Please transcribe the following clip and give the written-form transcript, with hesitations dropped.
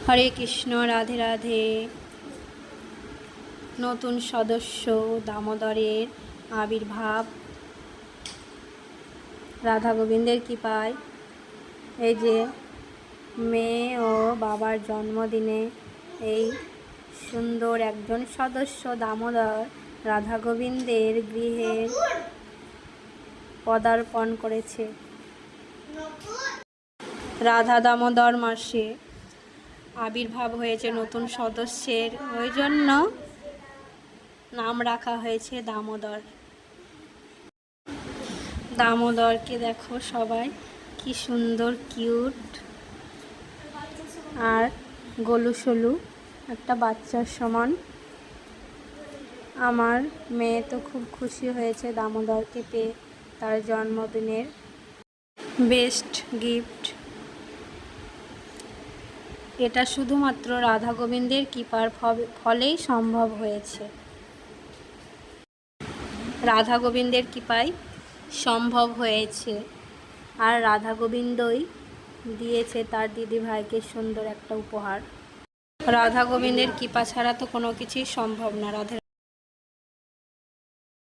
হরে কৃষ্ণ, রাধে রাধে। নতুন সদস্য দামোদরের আবির্ভাব রাধা গোবিন্দের কৃপায়। এই যে মেয়ে ও বাবার জন্মদিনে এই সুন্দর একজন সদস্য দামোদর রাধা গোবিন্দের গৃহে পদার্পণ করেছে। রাধা দামোদর মাসে আবির্ভাব হয়েছে নতুন সদস্যের, ওই জন্য নাম রাখা হয়েছে দামোদর। দামোদরকে দেখো সবাই কি সুন্দর কিউট আর গোলু সোলু একটা বাচ্চার সমান। আমার মেয়ে তো খুব খুশি হয়েছে দামোদরকে পেয়ে, তার জন্মদিনের বেস্ট গিফট। এটা শুধুমাত্র রাধা গোবিন্দের কৃপার ফলেই সম্ভব হয়েছে। রাধা গোবিন্দের কৃপায় সম্ভব হয়েছে, আর রাধা গোবিন্দই দিয়েছে তার দিদিভাইকে সুন্দর একটা উপহার। রাধা গোবিন্দের কৃপা ছাড়া তো কোনো কিছুই সম্ভব না। রাধা